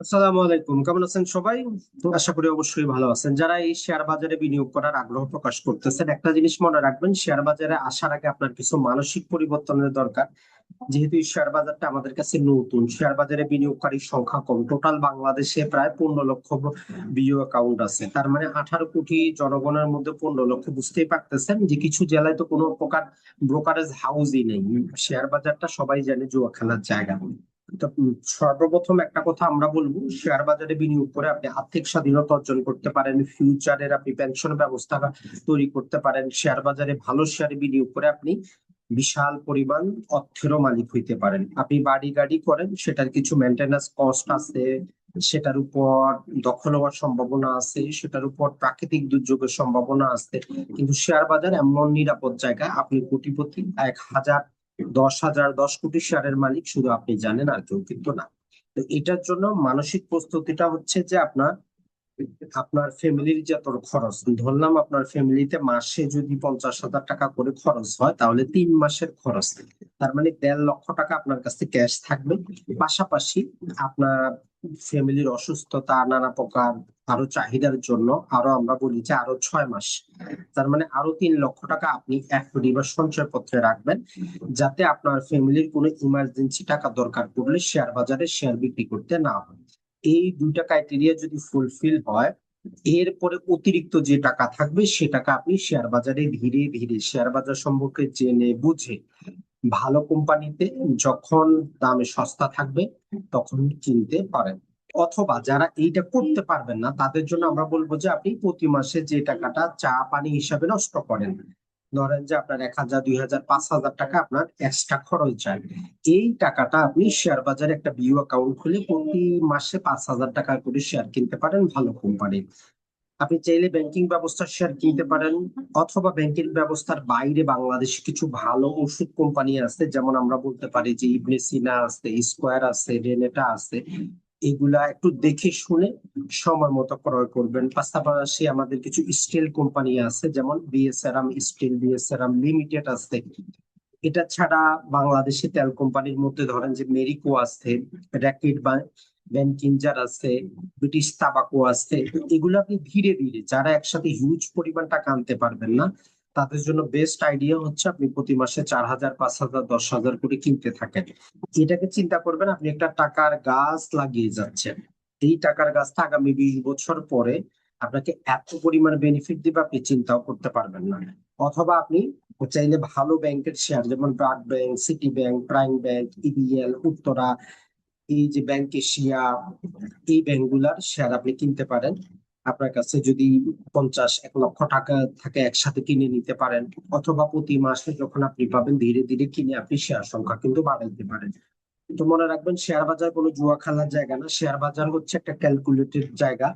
আসসালামু আলাইকুম, কেমন আছেন সবাই? আশা করি অবশ্যই ভালো আছেন। যারা এই শেয়ার বাজারে বিনিয়োগ করার আগ্রহ প্রকাশ করতেছেন, একটা জিনিস মনে রাখবেন, শেয়ার বাজারে আসার আগে আপনার কিছু মানসিক পরিবর্তনের দরকার। যেহেতু এই শেয়ার বাজারটা আমাদের কাছে নতুন, শেয়ার বাজারে বিনিয়োগকারীর সংখ্যা কম। টোটাল বাংলাদেশে প্রায় 15 লক্ষ বিও অ্যাকাউন্ট আছে, তার মানে 18 কোটি জনগণের মধ্যে 15 লক্ষ। বুঝতেই পারতেছেন যে কিছু জেলায় তো কোনো প্রকার ব্রোকারেজ হাউসই নেই। শেয়ার বাজারটা সবাই জানে জুয়া খেলার জায়গা। তো সর্বপ্রথম একটা কথা আমরা বলবো, শেয়ার বাজারে বিনিয়োগ করে আপনি আর্থিক স্বাধীনতা অর্জন করতে পারেন, ফিউচারের আপনি পেনশন ব্যবস্থা তৈরি করতে পারেন। শেয়ার বাজারে ভালো শেয়ারে বিনিয়োগ করে আপনি বিশাল পরিমাণ অর্থেরও মালিক হইতে পারেন। আপনি বাড়ি গাড়ি করেন, সেটার কিছু মেনটেন্যান্স কস্ট আছে, সেটার উপর দখল হওয়ার সম্ভাবনা আছে, সেটার উপর প্রাকৃতিক দুর্যোগের সম্ভাবনা আছে। কিন্তু শেয়ার বাজার এমন নিরাপদ জায়গা, আপনি কোটিপতি, 1,000, 10,000, 10 কোটি শেয়ারের মালিক শুধু আপনি জানেন, আর কেউ কিন্তু না। তো এটার জন্য মানসিক প্রস্তুতিটা হচ্ছে যে আপনার আপনার ফ্যামিলির যত খরচ, ধরলাম আপনার ফ্যামিলিতে মাসে যদি 50,000 টাকা করে খরচ হয়, তাহলে 3 মাসের খরচ, তার মানে 1.5 লক্ষ টাকা আপনার কাছে ক্যাশ থাকবে। পাশাপাশি আপনার ফ্যামিলির অসুস্থতা, নানা প্রকার আরো চাহিদার জন্য আরো আমরা বলি যে আরো 6 মাস, তার মানে আরো 3 লক্ষ টাকা আপনি এফডি বা সঞ্চয়পত্রে রাখবেন, যাতে আপনার ফ্যামিলির কোনো ইমার্জেন্সি টাকা দরকার পড়লে শেয়ার বাজারে শেয়ার বিক্রি করতে না হয়। এই দুইটা ক্রাইটেরিয়া যদি ফুলফিল হয়, এরপরে অতিরিক্ত যে টাকা থাকবে সে টাকা আপনি শেয়ার বাজারে ধীরে ধীরে শেয়ার বাজার সম্পর্কে জেনে বুঝে ভালো কোম্পানিতে যখন দামে সস্তা থাকবে তখন কিনতে পারেন। অথবা যারা এইটা করতে পারবেন না, তাদের জন্য আমরা বলবো যে আপনি প্রতি মাসে যে টাকাটা চা পানি হিসাবে নষ্ট করেন, ধরেন যে আপনার 1,000, 2,000, 5,000 টাকা আপনার এক্সট্রা খরচ যায়, এই টাকাটা আপনি শেয়ার বাজারে একটা বিও অ্যাকাউন্ট খুলে প্রতি মাসে 5,000 টাকা করে শেয়ার কিনতে পারেন ভালো কোম্পানি। আপনি চাইলে ব্যাংকিং ব্যবস্থার শেয়ার কিনতে পারেন, অথবা ব্যাংকিং ব্যবস্থার বাইরে বাংলাদেশে কিছু ভালো ওষুধ কোম্পানি আছে, যেমন আমরা বলতে পারি যে ইবনে সিনা আছে, স্কয়ার আছে, রেনেটা আছে। এগুলা একটু দেখে শুনে সময় মতো ক্রয় করবেন। পাশাপাশি আমাদের কিছু স্টিল কোম্পানি আছে, যেমন বিএসআরএম স্টিল, বিএসআরএম লিমিটেড আছে। এটা ছাড়া বাংলাদেশে তেল কোম্পানির মধ্যে ধরেন যে মেরিকো আছে, র্যাকেট বা ভ্যানকিনজার আছে, ব্রিটিশ তাবাকো আছে। তো এগুলো আপনি ধীরে ধীরে, যারা একসাথে হিউজ পরিমাণ টাকা আনতে পারবেন না, তাদের জন্য বেস্ট আইডিয়া হচ্ছে আপনি প্রতি মাসে 4,000, 5,000, 10,000 করে কিনতে থাকেন। এটাকে চিন্তা করবেন আপনি একটা টাকার গাছ লাগিয়ে যাচ্ছেন। এই টাকার গাছটা আগামী 20 বছর পরে আপনাকে এত পরিমাণ বেনিফিট দিবে আপনি চিন্তাও করতে পারবেন না। অথবা আপনি চাইলে ভালো ব্যাংকের শেয়ার, যেমন BRAC bank, city bank, prime bank, EBL, Uttara, এই যে ব্যাংক এশিয়া, এই ব্যাংকগুলার শেয়ার আপনি কিনতে পারেন। আপনার কাছে যদি 50, 1 লক্ষ টাকা থাকে, একসাথে কিনে নিতে পারেন। অথবা প্রতি মাসে যখন আপনি পাবেন, ধীরে ধীরে কিনে আপনি শেয়ার সংখ্যা কিন্তু বাড়াইতে পারেন। তো মনে রাখবেন, শেয়ার বাজার কোনো জুয়া খেলার জায়গা না, শেয়ার বাজার হচ্ছে একটা ক্যালকুলেটেড জায়গা,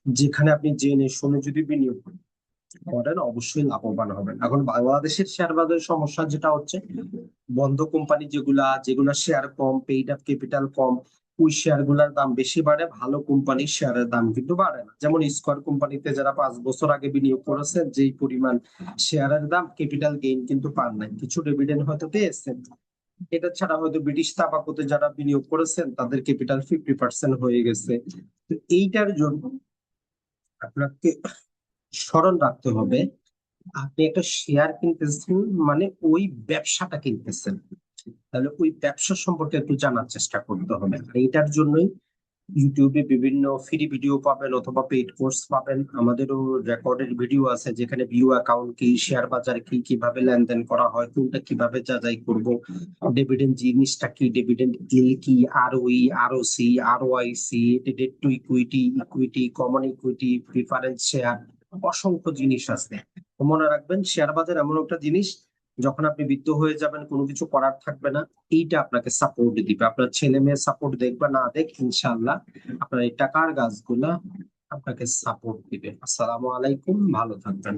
যেখানে আপনি জেনে শুনে যদি বিনিয়োগ করেন অবশ্যই লাভবান হবেন। এখন বাংলাদেশের শেয়ার বাজারের সমস্যা যেটা হচ্ছে, বন্ধ কোম্পানি যেগুলা যেগুলা শেয়ার কম, পেইড আপ ক্যাপিটাল কম, ওই শেয়ার গুলার দাম বেশি বাড়ে, ভালো কোম্পানির শেয়ারের দাম কিন্তু বাড়ে না। যেমন স্কয়ার কোম্পানিতে যারা 5 বছর আগে বিনিয়োগ করেছেন, যেই পরিমাণ শেয়ারের দাম, ক্যাপিটাল গেইন কিন্তু পান নাই, কিছু ডিভিডেন্ড হয়তো পেয়েছেন। এটা ছাড়া হয়তো ব্রিটিশ তাবাকোতে যারা বিনিয়োগ করেছেন তাদের ক্যাপিটাল 50% হয়ে গেছে। তো এইটার জন্য আপনাকে স্মরণ রাখতে হবে, আপনি একটা শেয়ার কিনতেছেন মানে ওই ব্যবসাটা কিনতেছেন, তাহলে ওই ব্যবসা সম্পর্কে একটু জানার চেষ্টা করতে হবে। আর এটার জন্যই ইউটিউবে বিভিন্ন ফ্রি ভিডিও পাবেন অথবা পেইড কোর্স পাবেন। আমাদেরও রেকর্ডেড ভিডিও আছে, যেখানে ভিউ অ্যাকাউন্ট কি, শেয়ার বাজার কি, কিভাবে লেনদেন করা হয়, কোনটা কিভাবে যাচাই করব, ডিভিডেন্ড জিনিসটা কি, ডিভিডেন্ড ইল কি, ROE, ROC, ROIC, debt to equity, equity, common equity, preference share, অসংখ্য জিনিস আছে। তো মনে রাখবেন, শেয়ার বাজার এমন একটা জিনিস, যখন আপনি বৃদ্ধ হয়ে যাবেন, কোনো কিছু করার থাকবে না, এইটা আপনাকে সাপোর্ট দিবে। আপনার ছেলে মেয়ে সাপোর্ট দেখবে না দেখ, ইনশাআল্লাহ আপনার এই টাকার গাছগুলা আপনাকে সাপোর্ট দিবে। আসসালামু আলাইকুম, ভালো থাকবেন।